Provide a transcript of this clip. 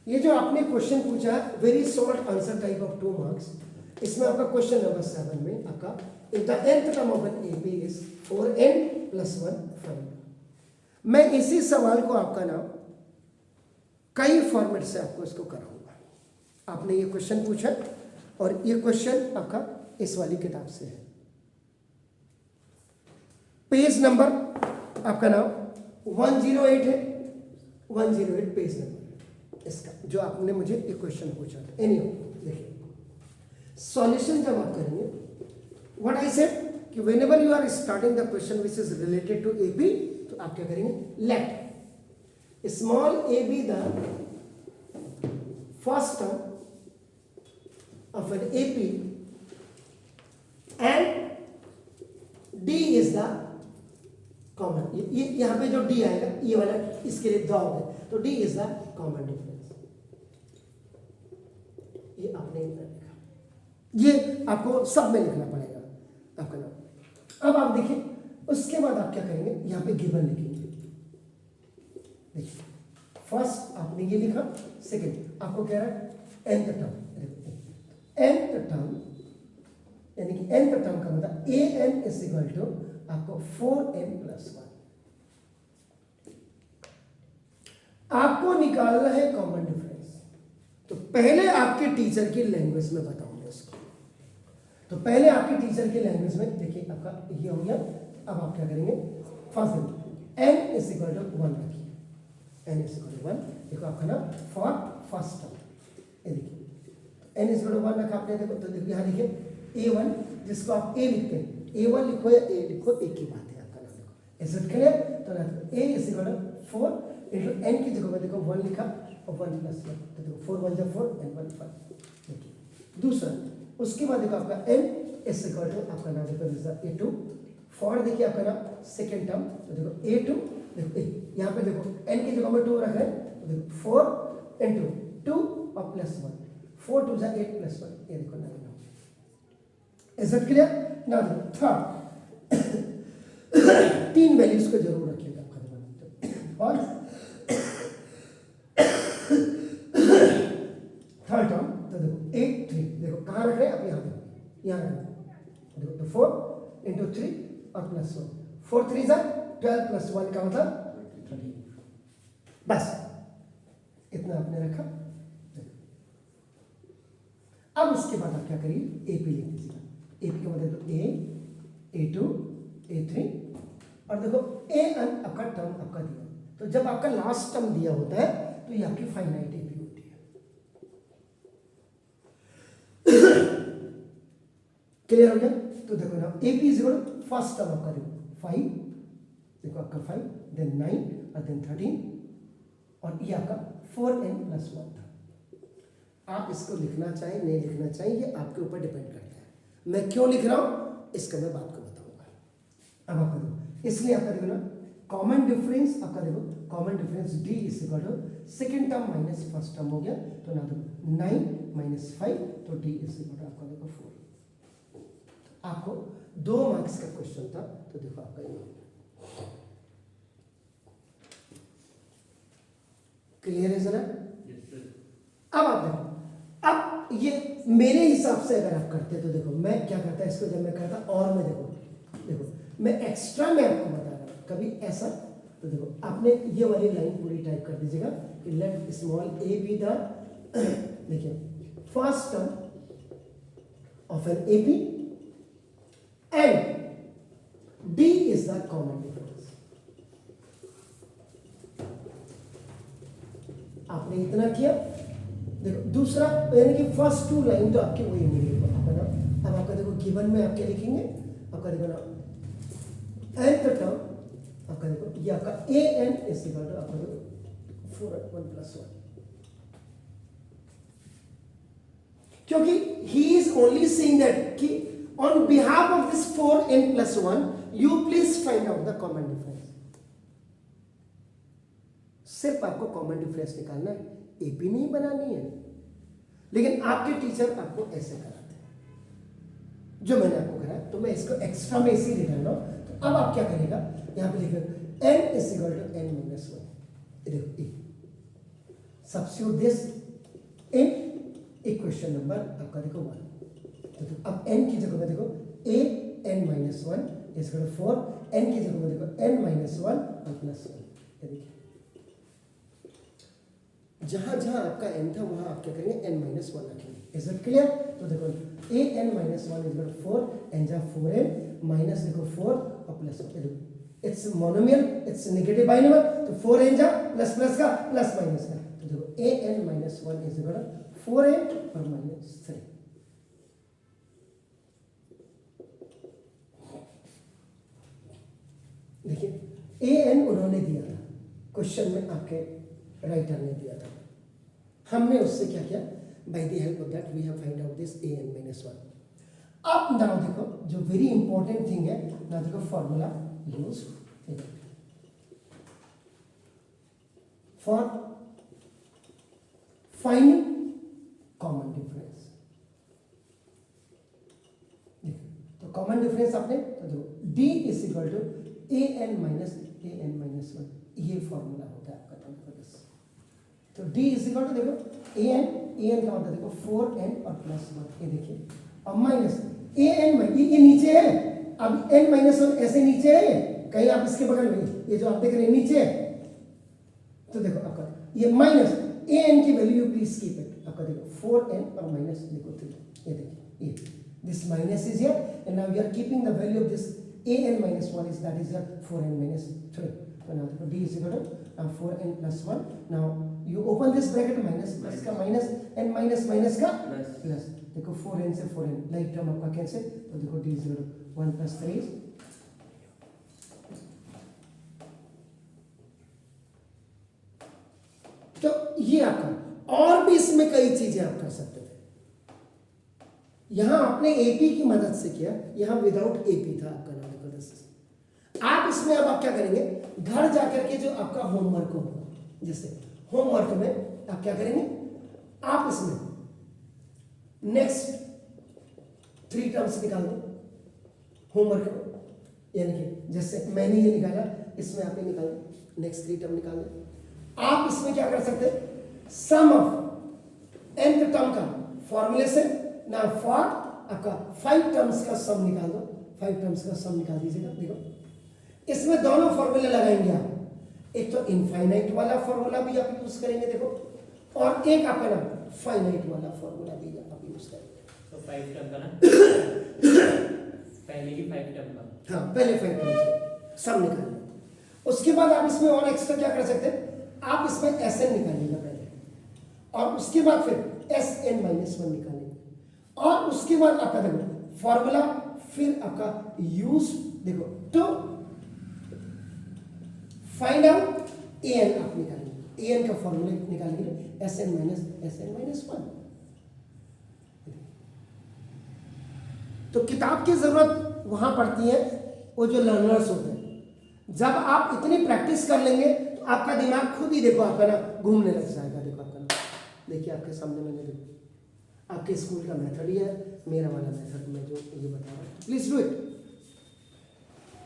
ये जो आपने क्वेश्चन पूछा है very short answer type of 2 marks, इसमें आपका क्वेश्चन नंबर 7 में आपका if the nth term of an AP is 4n + 1 find. मैं इसी सवाल को आपका ना कई फॉर्मेट से आपको इसको कराऊंगा। आपने ये क्वेश्चन पूछा और ये क्वेश्चन आपका इस वाली किताब से है। पेज नंबर आपका नाम 108 है, 108 पेज नंबर इसका जो आपने मुझे एक क्वेश्चन पूछा था। एनीवे देखिए सॉल्यूशन जब आप करेंगे व्हाट आई सेड कि whenever you are starting the question which is related to AB, तो आप क्या करेंगे, let small a be the first term of an AP and D is the common। ये यहाँ पे जो D आएगा ये वाला इसके लिए दो है, तो D is the common difference। ये आपने लिखा, ये आपको सब में लिखना पड़ेगा आपका नाम। अब आप देखिए उसके बाद आप क्या करेंगे, यहाँ पे गिवन लिखेंगे। देखिए फर्स्ट आपने ये लिखा, सेकंड आपको कह रहा है nth टर्म, nth टर्म यानी कि nth टर्म का मतलब an इज इक्वल टू आपको 4n + 1। आपको निकालना है कॉमन डिफरेंस, तो पहले आपके टीचर की लैंग्वेज में बताऊंगा इसको। तो पहले आपके टीचर की लैंग्वेज में देखिए आपका ये हो गया। अब आप क्या करेंगे, first n is equal to 1 रखिए, n इज इक्वल टू 1 देखो आपका ना फॉर फर्स्ट टर्म। ये देखिए n इज इक्वल टू 1 रखा आपने, देखो तो देखिए यहाँ देखिए a1 जिसको आप a लिखते हैं, a1 लिखो या a लिखो एक ही बात है आपका नाम। देखो इज इट क्लियर? तो ना a is equal to 4 into n की जगह में देखो 1 लिखा और 1 + 1, तो देखो 4 1 4 n 1 5। देखिए दूसरा उसके बाद देखो आपका n इज इक्वल टू आपका नाम देखो a2 फॉर देखिए आपका नाम सेकेंड टर्म, तो देखो a2 देखो यहाँ पे देखो n की जगह में 2 रख रहे हैं, तो देखो 4 इंटू 2 और +1, 4 2 8 + 1, ये देखो 9। Is it clear? Now third 3 values को जरूर रखिएगा आपका दिमाग। और थर्ड टर्म तो देखो 8 3 देखो कहाँ रख रहे हैं आप, यहाँ पे यहाँ रख देखो, तो 4 इंटू 3 और +1, 4 3 12 + 1 का मतलब 13। बस इतना आपने रखा। अब उसके बाद आप क्या करिए, एपी लिख दीजिएगा। एपी का मतलब तो a2 a3 और देखो an आपका टर्म आपका दिया, तो जब आपका लास्ट टर्म दिया होता है तो ये आपकी फाइनाइट एपी होती है। क्लियर हो गया? तो देखो ना AP is equal first term आपका देखो 5, देखो आपका 5 देन 9 और देन 13 और ये आपका 4n + 1 था। आप इसको लिखना चाहें नहीं लिखना चाहिए ये आपके ऊपर डिपेंड करता है। मैं क्यों लिख रहा हूं इसका मैं बात को बताऊंगा। अब आपका देखो इसलिए आपका देखो ना कॉमन डिफरेंस आपका देखो common difference d is equal to second term minus first term हो गया, तो ना देखो 9 - 5 तो d इज इक्वल टू आपका देखो 4। आपको 2 मार्क्स का क्वेश्चन था, तो देखो आपका ये क्लियर है जरा? अब आप देखो, अब ये मेरे हिसाब से अगर आप करते तो देखो मैं क्या करता इसको, जब मैं करता और मैं देखो मैं एक्स्ट्रा में आपको बता रहा हूँ कभी ऐसा, तो देखो आपने ये वाली लाइन पूरी टाइप कर दीजिएगा कि let small a be the देखिए first term of an AP and D is the common difference. आपने इतना किया। देखो दूसरा यानी कि फर्स्ट 2 लाइन तो आपके वही मिलेगी आपका ना। अब आपका देखो गिवन में आप क्या लिखेंगे, आपका देखो ना nth टर्म आपका देखो ये आपका an इज इक्वल टू आपका देखो 4 1 + 1, क्योंकि he is only saying that कि on behalf of this 4n + 1 you please find out the common difference. सिर्फ आपको कॉमन डिफरेंस निकालना है, एपी नहीं बनानी है। लेकिन आपके टीचर आपको ऐसे कराते हैं जो मैंने आपको कराया, तो मैं इसको एक्स्ट्रा में इसी लिख रहा हूं। तो अब आप क्या करेगा, यहाँ पे लिख n is equal to n - 1 देखो substitute this in equation number आपका देखो 1। तो अब n की जगह में देखो a n minus 1 is equal to 4, n की जगह में देखो n minus 1 और प्लस 1। ये देखिए जहां जहां आपका n था वहां आप क्या करेंगे n minus 1 रखेंगे। Is it clear? तो देखो a n minus 1 is equal to 4, n जा 4n माइनस देखो 4 और plus 1। It's monomial, it's negative binomial, तो 4n जा प्लस प्लस का प्लस माइनस का, तो देखो a n minus 1 is equal to 4n और माइनस 3। देखिए ए एन उन्होंने दिया था क्वेश्चन में, आपके राइटर ने दिया था, हमने उससे क्या किया, by the help of that we have find out this a n minus 1। अब नाउ देखो जो वेरी इंपॉर्टेंट थिंग है, नाउ देखो formula use for finding common difference. तो कॉमन डिफरेंस आपने तो देखो d is equal to a n minus 1, ये फॉर्मूला होता है आपका टर्म का। तो d इज इक्वल टू देखो ए एन का मतलब देखो 4n और प्लस 1, ये देखिए अब माइनस ए एन ये नीचे है, अब n माइनस 1 ऐसे नीचे है कहीं, आप इसके बगल में ये जो आप देख रहे हैं नीचे है, तो देखो आपका ये माइनस ए एन की वैल्यू प्लीज कीप इट, आपका देखो 4n और माइनस देखो 3, ये देखिए ये this minus is here and now we are keeping the value of this an minus 1 is that is your 4n minus 3. So now d is equal to 4n plus 1. Now you open this bracket, minus plus का minus and minus minus का plus, देखो 4n से 4n like term आपका cancel, तो देखो d is equal to 1 plus 3 is तो ये आपका, और भी इसमें कई चीजें आप कर सकते थे। यहां आपने एपी की मदद से किया, यहां विदाउट एपी था आपका। आप इसमें अब आप क्या करेंगे, घर जाकर के जो आपका होमवर्क होगा, जैसे होमवर्क में आप क्या करेंगे, आप इसमें नेक्स्ट 3 टर्म्स निकाल दो होमवर्क में, यानी कि जैसे मैंने ये निकाला, इसमें आप ये निकाल दो, नेक्स्ट 3 टर्म निकाल दो। आप इसमें क्या कर सकते हैं, सम ऑफ nth टर्म का फॉर्मूले से ना फॉर आपका 5 टर्म्स का सम निकाल दो, 5 टर्म्स का सम निकाल दीजिएगा। देखो इसमें दोनों फॉर्मूले लगाएंगे आप, एक तो इनफाइनाइट वाला फॉर्मूला भी आप यूज करेंगे देखो, और एक आपका ना फाइनाइट वाला फॉर्मूला भी आप यूज करेंगे। तो 5 टर्म का ना पहले ही 5 टर्म का, हाँ पहले 5 टर्म से सम निकालिए, उसके बाद आप इसमें और एक्स्ट्रा क्या कर सकते हैं, आप इसमें Sn निकालिएगा पहले, और उसके बाद फिर Sn minus 1 निकालेंगे, और उसके बाद आपका देखो फॉर्मूला फिर आपका यूज देखो टू फाइंड आउट an आप निकालेंगे, an का फॉर्मूला निकालेंगे Sn minus 1। तो किताब की जरूरत वहां पड़ती है वो जो लर्नर्स होते हैं, जब आप इतनी प्रैक्टिस कर लेंगे तो आपका दिमाग खुद ही देखो आपका ना घूमने लग जाएगा। देखो आपका ना, देखिए आपके सामने मैंने देखो आपके स्कूल का मेथड ही है, मेरा वाला मेथड मैं जो ये बता रहा हूँ, प्लीज डू इट।